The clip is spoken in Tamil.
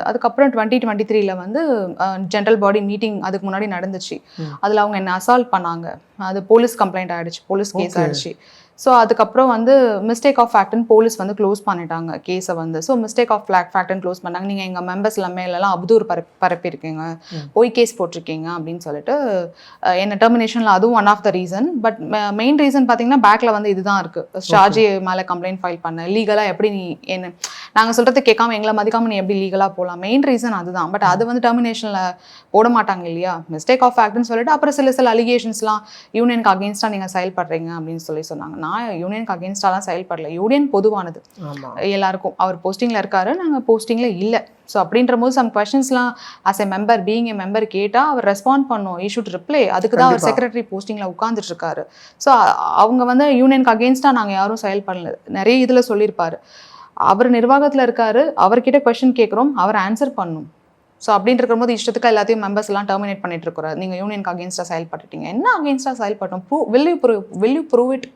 அதுக்கப்புறம் 2023 வந்து ஜென்ரல் பாடி மீட்டிங் அதுக்கு முன்னாடி நடந்துச்சு. அதில் அவங்க என்ன அசால்ட் பண்ணாங்க. அது போலீஸ் கம்ப்ளைண்ட் ஆகிடுச்சு, போலீஸ் கேஸ் ஆகிடுச்சு. ஸோ அதுக்கப்புறம் வந்து மிஸ்டேக் ஆஃப் ஃபேக்ட்னு போலீஸ் வந்து க்ளோஸ் பண்ணிட்டாங்க கேஸை வந்து. ஸோ மிஸ்டேக் ஆஃப் ஃபேக்ட்னு க்ளோஸ் பண்ணாங்க. நீங்கள் எங்கள் மெம்பர்ஸ் மேலெல்லாம் அவதூறு பரப்பியிருக்கீங்க, போய் கேஸ் போட்டிருக்கீங்க அப்படின்னு சொல்லிட்டு என்ன டெர்மினேஷனில் அதுவும் one of the reason. But main reason பார்த்தீங்கன்னா பேக்கில் வந்து இதுதான் இருக்குது. ஷாஜி மேலே கம்ப்ளைண்ட் ஃபைல் பண்ண லீகலாக எப்படி நீ என்ன நாங்கள் சொல்கிறது கேட்காம எங்களை மதிக்காமல் நீ எப்படி லீகலாக போகலாம், மெயின் ரீசன் அதுதான். பட் அது வந்து டெர்மினேஷனில் போட மாட்டாங்க இல்லையா, மிஸ்டேக் ஆஃப் ஃபேக்ட்னு சொல்லிட்டு அப்புறம் சில அலிகேஷன்ஸ்லாம் யூனியனுக்கு அகேன்ஸ்டாக நீங்கள் செயல்படுறீங்க அப்படின்னு சொன்னாங்க. நான் யூனியனுக்கு அகேன்ஸ்டாலாம் செயல்படல. யூனியன் பொதுவானது எல்லாருக்கும். அவர் போஸ்டிங்கில் இருக்காரு, நாங்கள் போஸ்டிங்கில் இல்லை. ஸோ அப்படின்ற போது சம் கொஸ்டின்ஸ்லாம் as a member being a member கேட்டால் அவர் ரெஸ்பாண்ட் பண்ணும், ஈ ஷுட் ரிப்ளை. அதுக்கு தான் அவர் செக்ரட்டரி போஸ்டிங்கில் உட்காந்துட்டு இருக்காரு. ஸோ அவங்க வந்து யூனியனுக்கு அகேன்ஸ்டாக நாங்கள் யாரும் செயல்படல. நிறைய இதில் சொல்லியிருப்பாரு. அவர் நிர்வாகத்தில் இருக்காரு, அவர்கிட்ட கொஸ்டின் கேட்குறோம், அவர் ஆன்சர் பண்ணும். ஸோ அப்படின்ற இருக்கும்போது இஷ்டத்துக்கு எல்லாத்தையும் மெம்பர்ஸ் எல்லாம் டெர்மினேட் பண்ணிட்டு இருக்கிறார். நீங்கள் யூனியனுக்கு அகேன்ஸ்டாக செயல்பட்டுட்டீங்க. என்ன அகேன்ஸ்டாக செயல்பட்டோம்? Will you prove it?